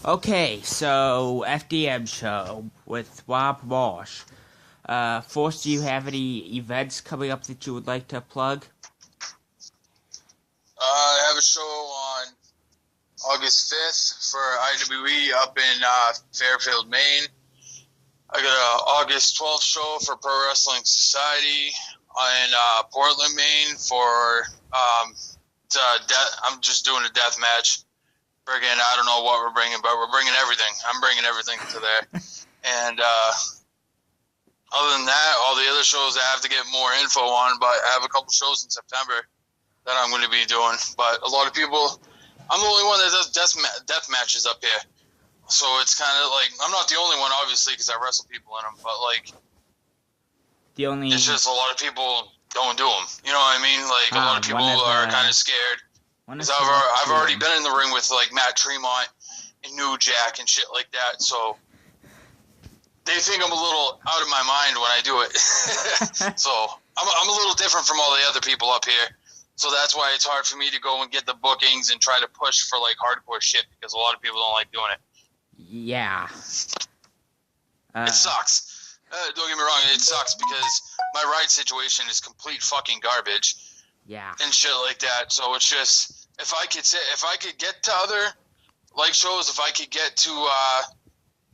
Okay, so FDM show with Rob Marsh. First, do you have any events coming up that you would like to plug? I have a show on August 5th for IWE up in Fairfield, Maine. I got a August 12th show for Pro Wrestling Society in Portland, Maine for I'm just doing a death match. Friggin', I don't know what we're bringing, but we're bringing everything. I'm bringing everything to there. And other than that, all the other shows I have to get more info on, but I have a couple shows in September that I'm going to be doing. But a lot of people, I'm the only one that does death matches up here. So it's kind of like, I'm not the only one, obviously, because I wrestle people in them, but like, it's just a lot of people don't do them. You know what I mean? Like, a lot of people are kind of scared. Because I've already been in the ring with like Matt Tremont and New Jack and shit like that, so they think I'm a little out of my mind when I do it. So I'm a little different from all the other people up here. So that's why it's hard for me to go and get the bookings and try to push for like hardcore shit, because a lot of people don't like doing it. Yeah. It sucks. Don't get me wrong, it sucks because my ride situation is complete fucking garbage. Yeah. And shit like that. So it's just, if I could get to other like shows, if I could get to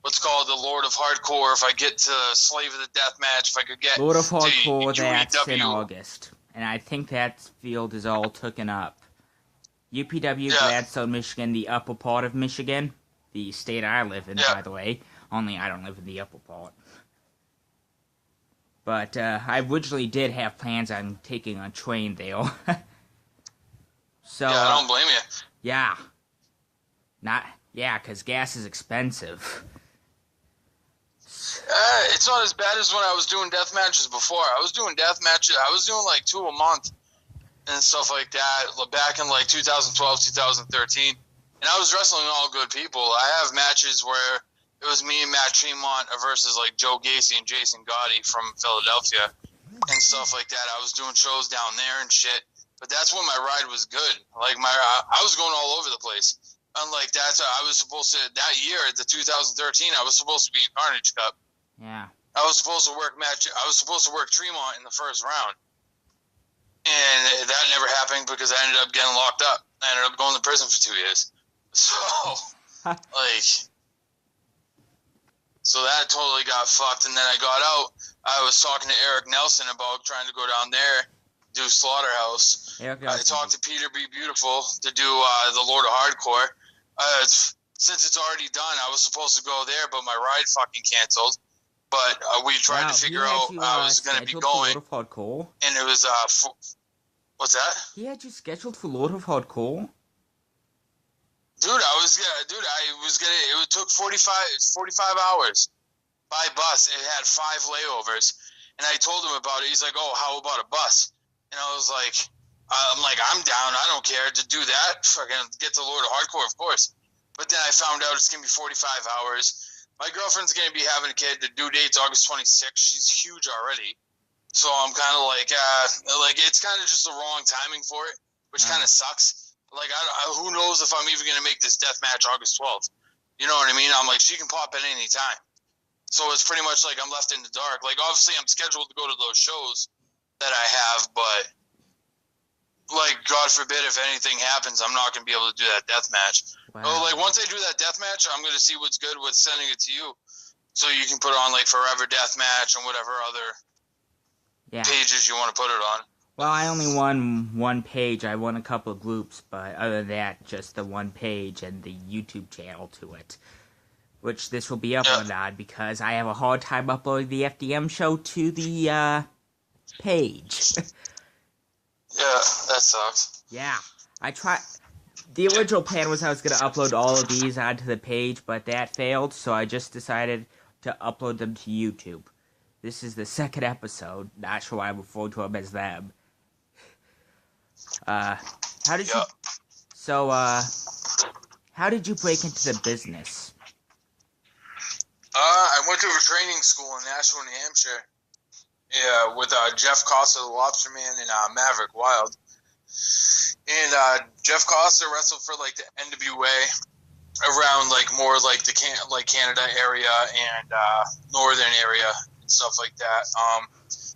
what's called the Lord of Hardcore, if I get to Slave of the Deathmatch, if I could get Lord of Hardcore, to that's UEW. in August. And I think that field is all taken up. UPW, Gladstone, Michigan, the upper part of Michigan, the state I live in, by the way. Only I don't live in the upper part. But I originally did have plans on taking a train there. So, yeah, I don't blame you. Yeah. Because gas is expensive. It's not as bad as when I was doing death matches before. I was doing death matches. I was doing like 2 a month and stuff like that back in like 2012, 2013. And I was wrestling all good people. I have matches where it was me and Matt Tremont versus like Joe Gacy and Jason Gotti from Philadelphia and stuff like that. I was doing shows down there and shit. But that's when my ride was good. Like I was going all over the place. Unlike that, I was supposed to that year, the 2013, I was supposed to be in Carnage Cup. Yeah. I was supposed to work Tremont in the first round, and that never happened because I ended up getting locked up. I ended up going to prison for 2 years. So so that totally got fucked. And then I got out. I was talking to Eric Nelson about trying to go down there. Do Slaughterhouse. I talked to Peter B. Beautiful to do the Lord of Hardcore. Since it's already done, I was supposed to go there, but my ride fucking canceled. But we tried to figure out I was going to be going. Lord of Hardcore? And it was what's that? He had you scheduled for Lord of Hardcore? Dude, it took 45 hours by bus. It had 5 layovers, and I told him about it. He's like, "Oh, how about a bus?" And I was like, I'm down. I don't care to do that. Fucking get to Lord of Hardcore, of course. But then I found out it's going to be 45 hours. My girlfriend's going to be having a kid. The due date's August 26th. She's huge already. So I'm kind of like it's kind of just the wrong timing for it, which kind of sucks. Like, who knows if I'm even going to make this death match August 12th. You know what I mean? I'm like, she can pop at any time. So it's pretty much like I'm left in the dark. Like, obviously, I'm scheduled to go to those shows that I have, but like, God forbid if anything happens, I'm not going to be able to do that death match. Wow. Oh, like, once I do that death match, I'm going to see what's good with sending it to you, so you can put it on like Forever Death Match and whatever other pages you want to put it on. Well, I only won one page. I won a couple of groups, but other than that, just the one page and the YouTube channel to it. Which this will be uploaded on because I have a hard time uploading the FDM show to the page. Yeah, that sucks. Yeah, I tried. The original plan was I was going to upload all of these onto the page, but that failed, so I just decided to upload them to YouTube. This is the second episode. Not sure why I refer to them as them. How did you... So, how did you break into the business? I went to a training school in Nashville, New Hampshire. Yeah, with Jeff Costa, the Lobster Man, and Maverick Wild. And Jeff Costa wrestled for like the NWA around like more like the Canada area and northern area and stuff like that.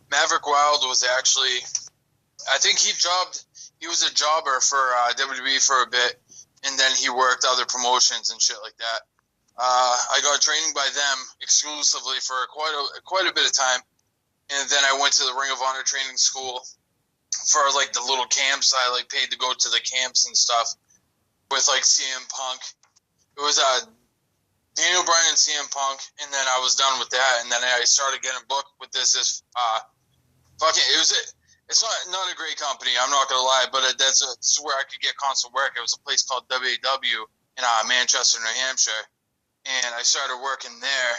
Maverick Wild was actually, I think he was a jobber for WWE for a bit, and then he worked other promotions and shit like that. I got training by them exclusively for quite a bit of time, and then I went to the Ring of Honor training school for like the little camps. I like paid to go to the camps and stuff with like CM Punk. It was Daniel Bryan and CM Punk, and then I was done with that, and then I started getting booked with this fucking it's not a great company, I'm not gonna lie, but that's where I could get constant work. It was a place called WAW in Manchester, New Hampshire, and I started working there.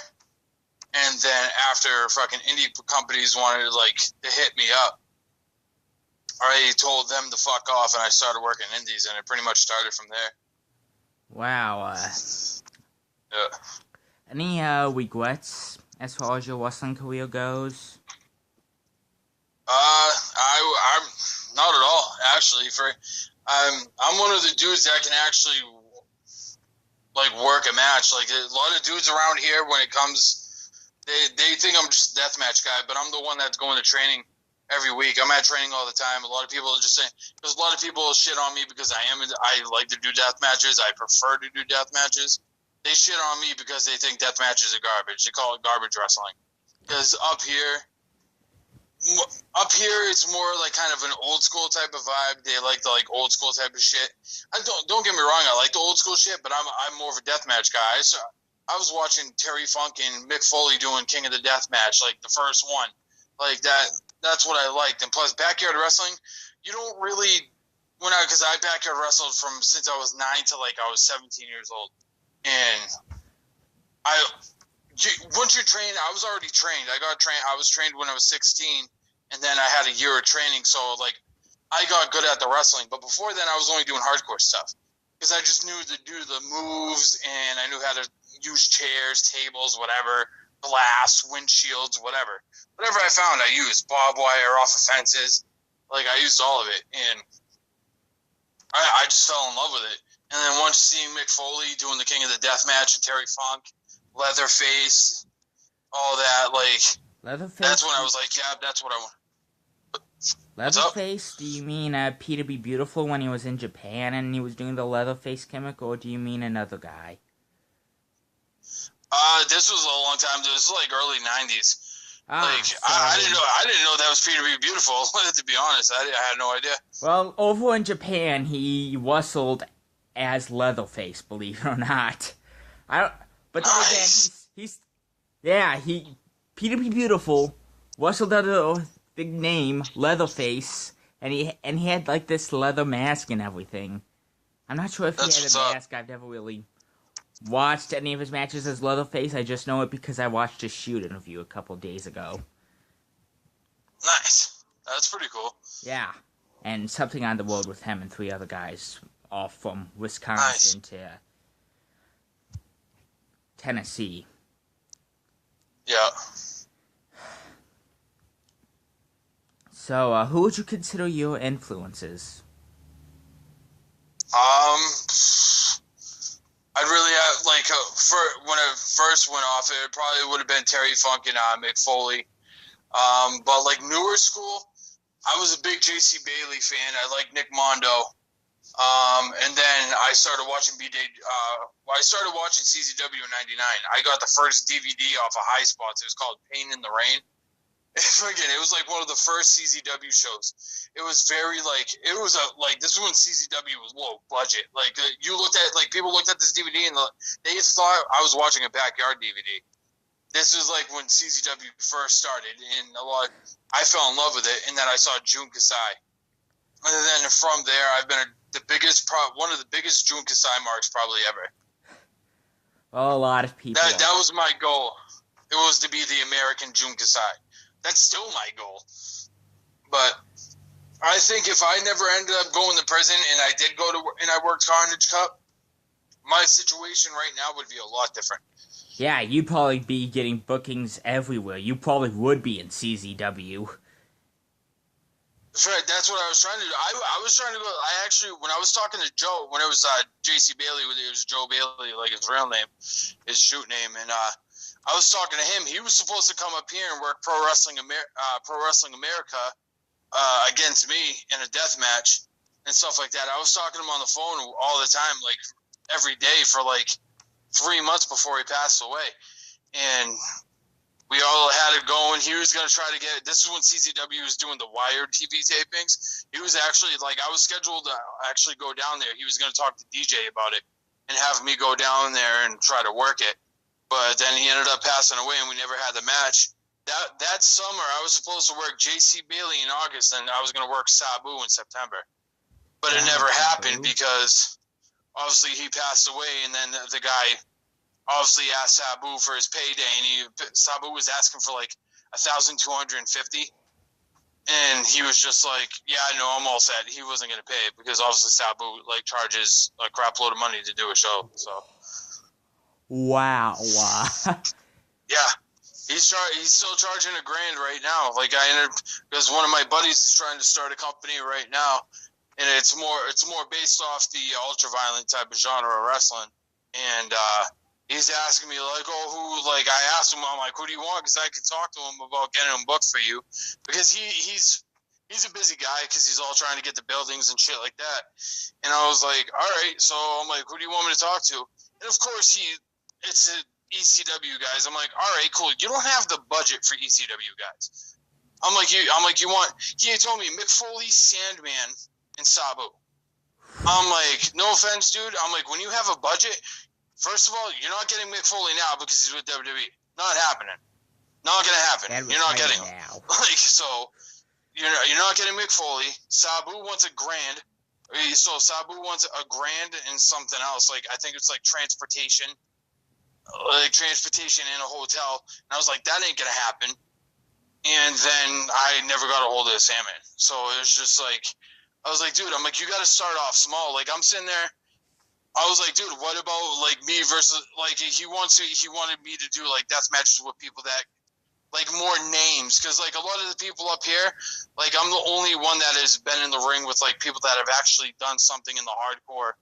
And then after fucking indie companies wanted to hit me up, I told them to fuck off, and I started working indies, and it pretty much started from there. Wow. Yeah. Any regrets as far as your wrestling career goes? I'm not at all, actually. I'm one of the dudes that can actually like work a match. Like a lot of dudes around here, when it comes, they think I'm just a deathmatch guy, but I'm the one that's going to training every week. I'm at training all the time. A lot of people are just saying, because a lot of people shit on me because I like to do death matches. I prefer to do death matches. They shit on me because they think death matches are garbage. They call it garbage wrestling. Because up here, it's more like kind of an old school type of vibe. They like the old school type of shit. Don't get me wrong. I like the old school shit, but I'm more of a deathmatch guy. So I was watching Terry Funk and Mick Foley doing King of the Deathmatch, like the first one, like that. That's what I liked. And plus, backyard wrestling, you don't really because I backyard wrestled from since I was 9 to I was 17 years old, and once you're trained, I was already trained. I was trained when I was 16, and then I had a year of training. So I got good at the wrestling. But before then, I was only doing hardcore stuff because I just knew to do the moves, and I knew how to use chairs, tables, whatever, glass, windshields, whatever I found, I used barbed wire off of fences. I used all of it, and I just fell in love with it. And then once seeing Mick Foley doing the King of the Deathmatch and Terry Funk, Leatherface, all that, Leatherface? That's when I was like, yeah, that's what I want. Leatherface? Do you mean Peter B. Beautiful when he was in Japan and he was doing the Leatherface gimmick, or do you mean another guy? This was a long time. This was early 90s. So I didn't know that was Peter B. Beautiful. To be honest, I had no idea. Well, over in Japan, he wrestled as Leatherface, believe it or not. But nice. Again, Peter B. Beautiful wrestled under the name Leatherface, and he had this leather mask and everything. I'm not sure if he had a mask. I've never really watched any of his matches as Leatherface. I just know it because I watched his shoot interview a couple days ago. Nice. That's pretty cool. Yeah. And something on the road with him and 3 other guys, all from Wisconsin to Tennessee. Yeah. So, who would you consider your influences? I'd really have, when it first went off, it probably would have been Terry Funk and Mick Foley. But, newer school, I was a big J.C. Bailey fan. I like Nick Mondo. And then I started watching I started watching CZW in 99. I got the first DVD off of High Spots. It was called Pain in the Rain. It was one of the first CZW shows. It was very this was when CZW was low budget. You looked at people looked at this DVD and they thought I was watching a backyard DVD. This was when CZW first started, and I fell in love with it. And then I saw Jun Kasai, and then from there I've been one of the biggest Jun Kasai marks probably ever. Well, a lot of people. That was my goal. It was to be the American Jun Kasai. That's still my goal. But I think if I never ended up going to prison and I did go to and I worked Carnage Cup, my situation right now would be a lot different. Yeah, you'd probably be getting bookings everywhere. You probably would be in CZW. That's what I was trying to do. I was trying to go. I actually, when I was talking to Joe, when it was J.C. Bailey, it was Joe Bailey, like his real name, his shoot name, and I was talking to him. He was supposed to come up here and work Pro Wrestling America against me in a death match and stuff like that. I was talking to him on the phone all the time, like every day for like 3 months before he passed away, and we all had it going. He was going to try to get – this is when CZW was doing the Wired TV tapings. He was actually – like, I was scheduled to actually go down there. He was going to talk to DJ about it and have me go down there and try to work it. But then he ended up passing away, and we never had the match. That summer, I was supposed to work J.C. Bailey in August, and I was going to work Sabu in September. But it never happened because obviously he passed away, and then the guy – obviously asked Sabu for his payday, and Sabu was asking for like $1,250, and he was just like, "Yeah, no, I'm all set." He wasn't gonna pay it because obviously Sabu like charges a crap load of money to do a show. So, wow. yeah, he's still charging $1,000 right now. Like because one of my buddies is trying to start a company right now, and it's more based off the ultra violent type of genre of wrestling, and he's asking me, like, I asked him, I'm like, who do you want? Because I can talk to him about getting him booked for you. Because he's a busy guy because he's all trying to get the buildings and shit like that. And I was like, all right. So I'm like, who do you want me to talk to? And of course, it's ECW guys. I'm like, all right, cool. You don't have the budget for ECW guys. I'm like, you want, he told me Mick Foley, Sandman, and Sabu. I'm like, no offense, dude. I'm like, when you have a budget, first of all, you're not getting Mick Foley now because he's with WWE. Not happening. Not gonna happen. You're not getting him. Now. Like, so you're not getting Mick Foley. Sabu wants $1,000. So Sabu wants $1,000 and something else. Like, I think it's like transportation in a hotel. And I was like, that ain't gonna happen. And then I never got a hold of Salmon. So it was just like, I was like, dude, I'm like, you got to start off small. Like, I'm sitting there. I was like, dude, what about like me versus like he wanted me to do like death matches with people that like more names because like a lot of the people up here, like I'm the only one that has been in the ring with like people that have actually done something in the hardcore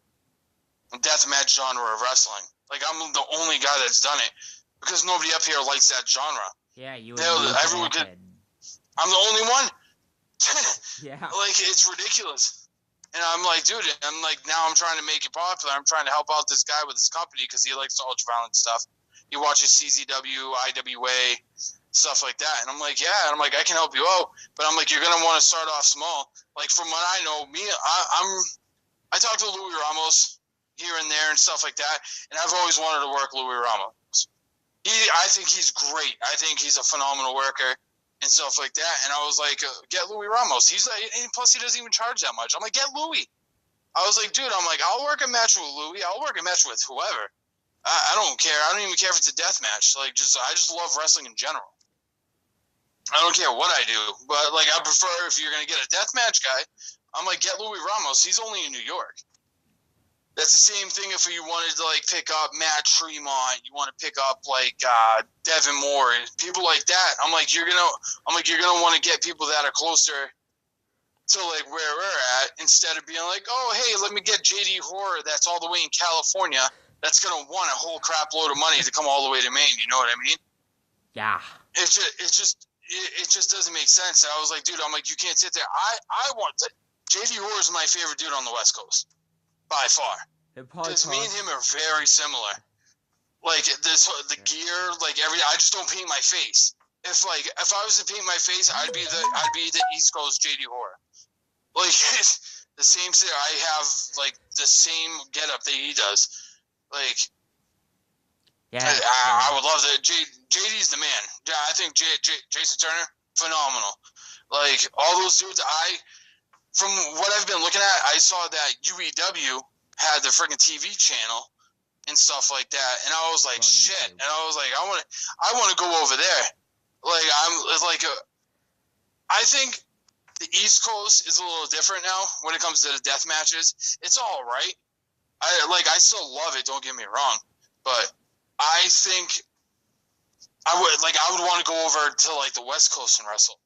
death match genre of wrestling. Like I'm the only guy that's done it because nobody up here likes that genre. Yeah, you. Everyone could. I'm the only one. Yeah. Like it's ridiculous. And I'm like, dude, now I'm trying to make it popular. I'm trying to help out this guy with his company because he likes the ultra-violent stuff. He watches CZW, IWA, stuff like that. And I'm like, yeah. And I'm like, I can help you out. But I'm like, you're going to want to start off small. Like, from what I know, I talk to Louis Ramos here and there and stuff like that. And I've always wanted to work Louis Ramos. I think he's great. I think he's a phenomenal worker. And stuff like that, and I was like, "Get Louis Ramos." He's like, and plus he doesn't even charge that much. I'm like, "Get Louis." I was like, "Dude, I'm like, I'll work a match with Louis. I'll work a match with whoever. I don't care. I don't even care if it's a death match. Like, I just love wrestling in general. I don't care what I do, but like, I prefer if you're gonna get a death match guy, I'm like, get Louis Ramos. He's only in New York. That's the same thing if you wanted to like pick up Matt Tremont, you want to pick up like Devin Moore and people like that. I'm like you're gonna want to get people that are closer to like where we're at instead of being like, oh hey, let me get JD Horror that's all the way in California. That's gonna want a whole crap load of money to come all the way to Maine. You know what I mean? Yeah. It just doesn't make sense. I was like, dude, I'm like, you can't sit there. I want to. JD Horror is my favorite dude on the West Coast. By far. Because me and him are very similar. Like the gear, like I just don't paint my face. If I was to paint my face, I'd be the East Coast JD Horror. Like the same thing. I have like the same getup that he does. Like yeah, I would love that. JD's the man. Yeah, I think Jason Turner, phenomenal. Like all those dudes, from what I've been looking at, I saw that UEW had the freaking TV channel and stuff like that, and I was like, shit. And I was like, I want to go over there. Like I think the East Coast is a little different now when it comes to the death matches. It's all right. I still love it. Don't get me wrong, but I think I would want to go over to like the West Coast and wrestle.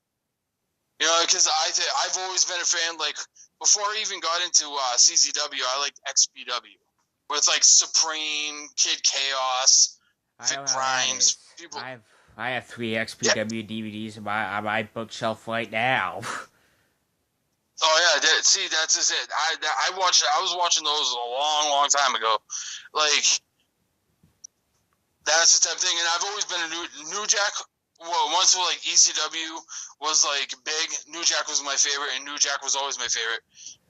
You know, because I've always been a fan. Like before I even got into CZW, I liked XPW with like Supreme, Kid Chaos, I Vic know how that Grimes, is. people. I have 3 Yeah. XPW DVDs on my bookshelf right now. Oh yeah. See, that's just it. I was watching those a long time ago. Like that's the type of thing, and I've always been a New Jack. Well, once like ECW was like big, New Jack was my favorite, and New Jack was always my favorite.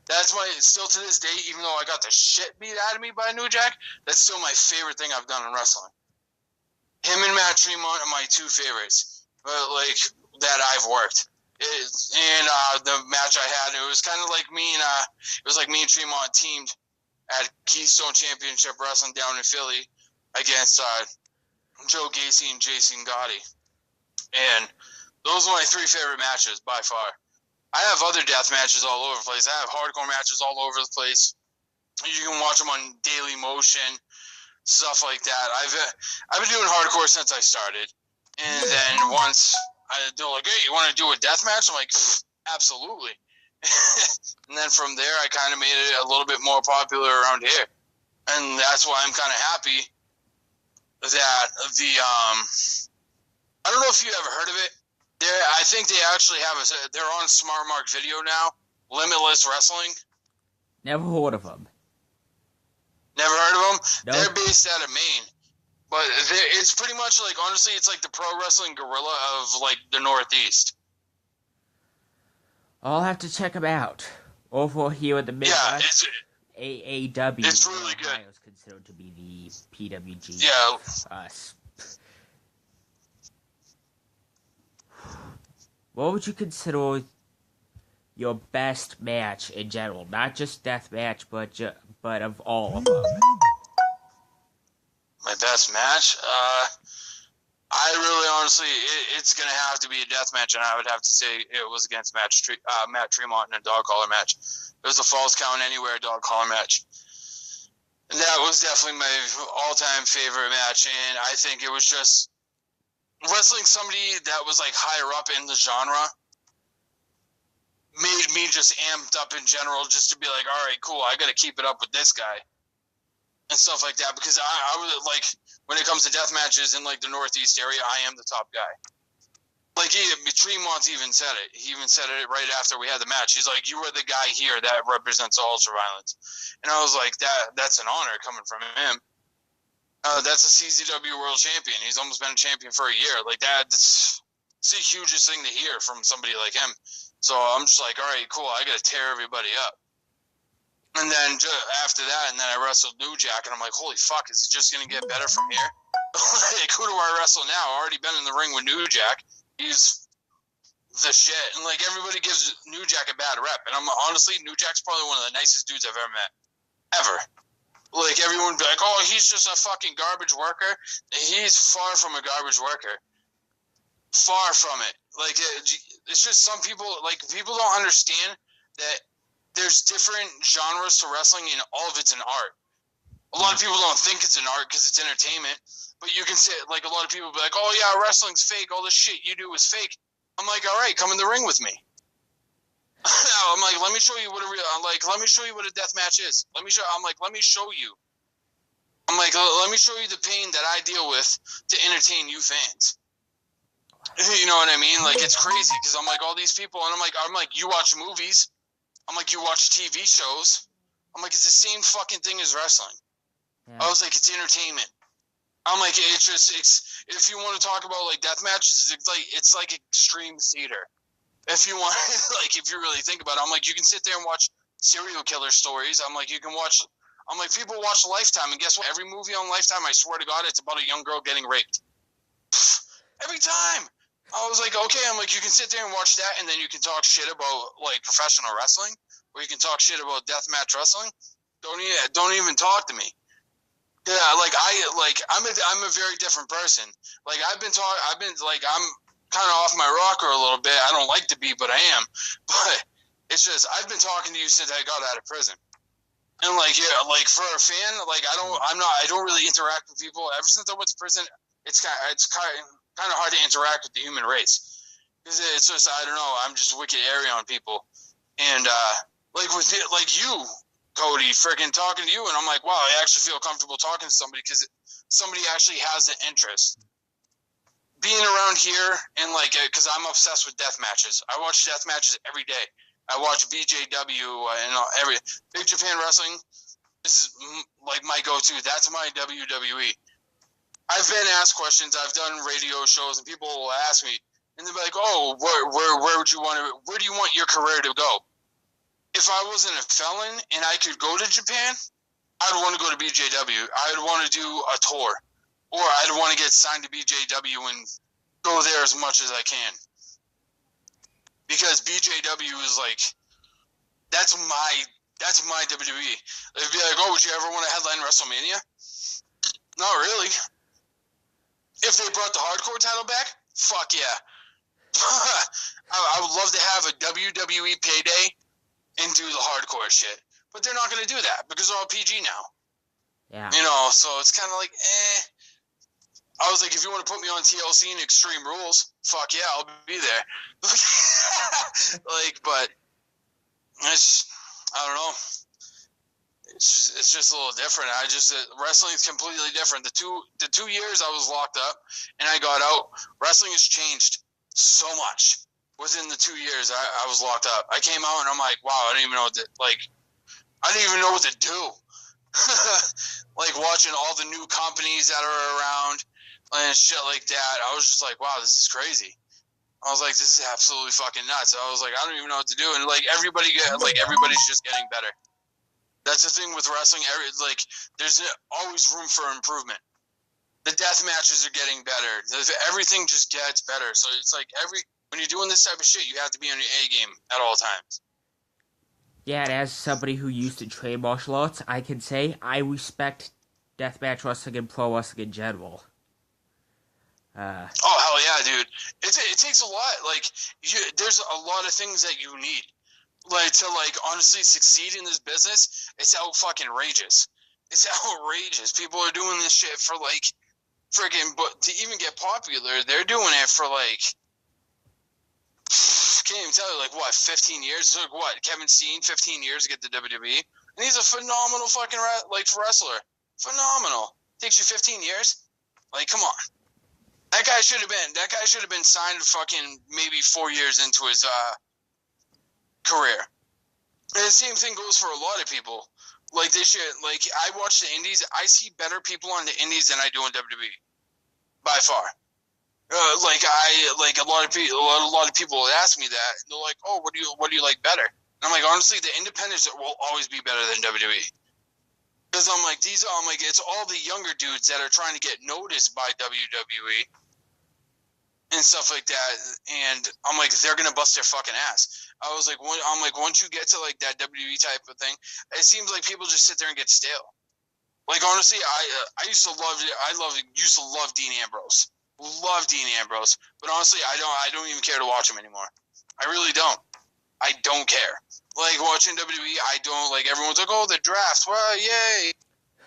That's my still to this day, even though I got the shit beat out of me by New Jack, that's still my favorite thing I've done in wrestling. Him and Matt Tremont are my 2 favorites, like that I've worked. The match I had, it was kind of like me and Tremont teamed at Keystone Championship Wrestling down in Philly against Joe Gacy and Jason Gotti, and those are my 3 favorite matches by far. I have other death matches all over the place. I have hardcore matches all over the place. You can watch them on Daily Motion, stuff like that. I've been doing hardcore since I started, and then once they're like, "Hey, you want to do a death match?" I'm like, "Absolutely." And then from there, I kind of made it a little bit more popular around here, and that's why I'm kind of happy that I don't know if you ever heard of it. I think they actually have they're on Smart Mark Video now. Limitless Wrestling. Never heard of them. Never heard of them? Nope. They're based out of Maine. But it's pretty much like, honestly, it's like the pro wrestling gorilla of like the Northeast. I'll have to check them out. Over here in the Midwest, Yeah, AAW it's really good. is considered to be the PWG Yeah. of us. What would you consider your best match in general? Not just death match, but of all of them. My best match? I really honestly, it's going to have to be a death match, and I would have to say it was against Matt Tremont in a dog collar match. It was a Falls Count Anywhere dog collar match. And that was definitely my all-time favorite match, and I think it was just wrestling somebody that was like higher up in the genre made me just amped up in general, just to be like, all right, cool, I got to keep it up with this guy and stuff like that, because I was like, when it comes to death matches in like the Northeast area, I am the top guy. Like Tremont even said it. He even said it right after we had the match. He's like, "You are the guy here that represents ultra violence," and I was like, "That's an honor coming from him." That's a CZW World Champion. He's almost been a champion for a year. Like it's the hugest thing to hear from somebody like him. So I'm just like, all right, cool. I got to tear everybody up. And then after that, and then I wrestled New Jack, and I'm like, holy fuck, is it just going to get better from here? Like, who do I wrestle now? I've already been in the ring with New Jack. He's the shit. And, like, everybody gives New Jack a bad rep. And I'm honestly, New Jack's probably one of the nicest dudes I've ever met. Ever. Like, everyone would be like, oh, he's just a fucking garbage worker. He's far from a garbage worker. Far from it. Like, it's just some people, like, people don't understand that there's different genres to wrestling, and all of it's an art. A lot of people don't think it's an art because it's entertainment, but you can say, like, a lot of people be like, oh yeah, wrestling's fake, all this shit you do is fake. I'm like, all right, come in the ring with me. I'm like, let me show you what let me show you what a death match is. Let me show you. I'm like, let me show you the pain that I deal with to entertain you fans. You know what I mean? Like, it's crazy because I'm like, all these people, and I'm like, you watch movies. I'm like, you watch TV shows. I'm like, it's the same fucking thing as wrestling. Yeah. I was like, it's entertainment. I'm like, it's if you want to talk about like death matches, it's like extreme theater. If you want, like, if you really think about it, I'm like, you can sit there and watch serial killer stories. I'm like, people watch Lifetime, and guess what? Every movie on Lifetime, I swear to God, it's about a young girl getting raped. Every time. I was like, okay, I'm like, you can sit there and watch that, and then you can talk shit about like professional wrestling, or you can talk shit about deathmatch wrestling. Don't even talk to me. Yeah, like I'm a very different person. Like I'm kind of off my rocker a little bit. I don't like to be, but I am. But it's just I've been talking to you since I got out of prison, and like yeah, like for a fan, like I don't really interact with people ever since I went to prison. It's kind of hard to interact with the human race. Because it's just, I don't know, I'm just wicked airy on people. And, like with it, like you, Cody, freaking talking to you, and I'm like, wow, I actually feel comfortable talking to somebody because somebody actually has an interest. Being around here and like, because I'm obsessed with death matches. I watch death matches every day. I watch BJW and every Big Japan Wrestling is like my go-to. That's my WWE. I've been asked questions. I've done radio shows, and people will ask me, and they'll be like, "Oh, where would you want to? Where do you want your career to go?" If I wasn't a felon and I could go to Japan, I'd want to go to BJW. I'd want to do a tour, or I'd want to get signed to BJW and go there as much as I can. Because BJW is like, that's my WWE. They'd be like, oh, would you ever want to headline WrestleMania? Not really. If they brought the hardcore title back, fuck yeah. I would love to have a WWE payday and do the hardcore shit. But they're not going to do that because they're all PG now. Yeah. You know, so it's kind of like, I was like, if you want to put me on TLC and Extreme Rules, fuck yeah, I'll be there. Like, but it's, I don't know. It's just a little different. Wrestling is completely different. The two years I was locked up and I got out, wrestling has changed so much within the 2 years I was locked up. I came out and I'm like, wow, I didn't even know what to do. Like watching all the new companies that are around and shit like that. I was just like, wow, this is crazy. I was like, this is absolutely fucking nuts. I was like, I don't even know what to do. And like everybody's just getting better. That's the thing with wrestling. Like, there's always room for improvement. The death matches are getting better. Everything just gets better. So it's like when you're doing this type of shit, you have to be on your A game at all times. Yeah, and as somebody who used to train martial arts, I can say I respect deathmatch wrestling and pro wrestling in general. Oh hell yeah, dude! It takes a lot. Like, there's a lot of things that you need. Like, to like honestly succeed in this business, it's fucking outrageous. It's outrageous. People are doing this shit for like freaking, but to even get popular, they're doing it for like, can't even tell you, like what, 15 years? Like what, Kevin Steen, 15 years to get the WWE, and he's a phenomenal fucking wrestler. Phenomenal. Takes you 15 years? Like, come on. That guy should have been signed fucking maybe 4 years into his career. And the same thing goes for a lot of people. Like, they should, like, I watch the indies. I see better people on the indies than I do in WWE, by far. Like a lot of people ask me that. They're like, "Oh, what do you like better?" And I'm like, honestly, the independents will always be better than WWE. Because I'm like, it's all the younger dudes that are trying to get noticed by WWE and stuff like that. And I'm like, they're gonna bust their fucking ass. Once you get to like that WWE type of thing, it seems like people just sit there and get stale. Like, honestly, I used to love Dean Ambrose. Love Dean Ambrose, but honestly, I don't even care to watch him anymore. I really don't. I don't care. Like, watching WWE, I don't, like, everyone's like, oh, the draft, well, yay.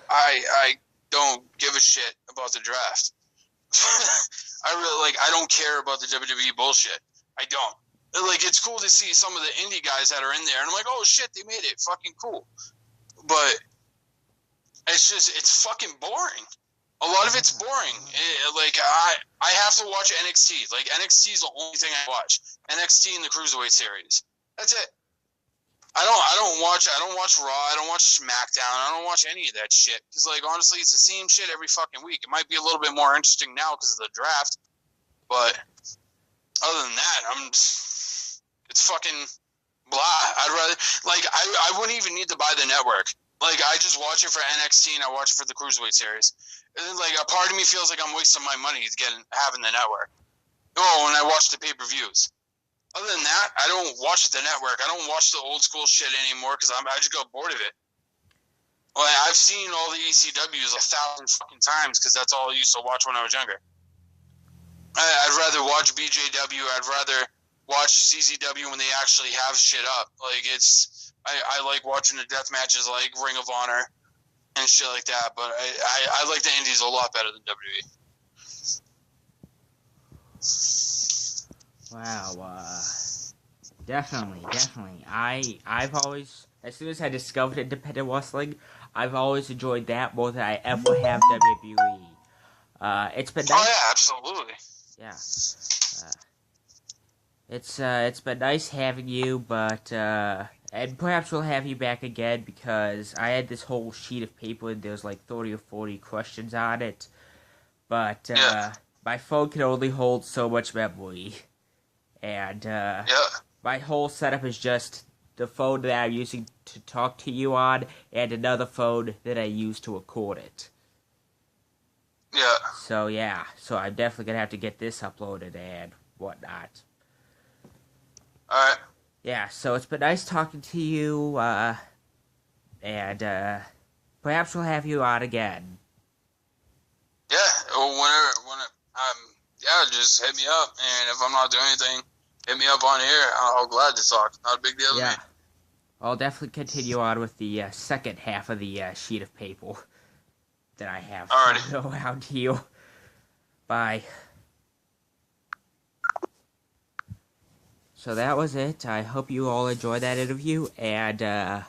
I don't give a shit about the draft. I don't care about the WWE bullshit. I don't. Like, it's cool to see some of the indie guys that are in there, and I'm like, oh shit, they made it. Fucking cool. But it's fucking boring. A lot of it's boring. I have to watch NXT. Like, NXT is the only thing I watch. NXT and the Cruiserweight series. That's it. I don't watch Raw. I don't watch SmackDown. I don't watch any of that shit. Because, like, honestly, it's the same shit every fucking week. It might be a little bit more interesting now because of the draft. But other than that, it's fucking blah. I'd rather, like, I wouldn't even need to buy the network. Like, I just watch it for NXT and I watch it for the Cruiserweight series. And then, like, a part of me feels like I'm wasting my money having the network. Oh, and I watch the pay-per-views. Other than that, I don't watch the network. I don't watch the old school shit anymore because I just got bored of it. Well, I've seen all the ECWs 1,000 fucking times because that's all I used to watch when I was younger. I'd rather watch BJW. I'd rather watch CZW when they actually have shit up. Like, I like watching the death matches like Ring of Honor and shit like that, but I like the indies a lot better than WWE. Wow, definitely. I've always, as soon as I discovered independent wrestling, I've always enjoyed that more than I ever have WWE. It's been Oh nice. yeah, absolutely. Yeah. Uh, it's been nice having you, but and perhaps we'll have you back again because I had this whole sheet of paper and there's like 30 or 40 questions on it, but Yeah, my phone can only hold so much memory, and yeah, my whole setup is just the phone that I'm using to talk to you on and another phone that I use to record it. yeah. So yeah, so I'm definitely gonna have to get this uploaded and whatnot. All right. Yeah, so it's been nice talking to you, and perhaps we'll have you on again. Yeah. Well, yeah, just hit me up, and if I'm not doing anything, hit me up on here. I'll glad to talk. Not a big deal to me. Yeah, I'll definitely continue on with the second half of the sheet of paper that I have Alrighty. around here. Bye. So that was it. I hope you all enjoyed that interview, and yeah.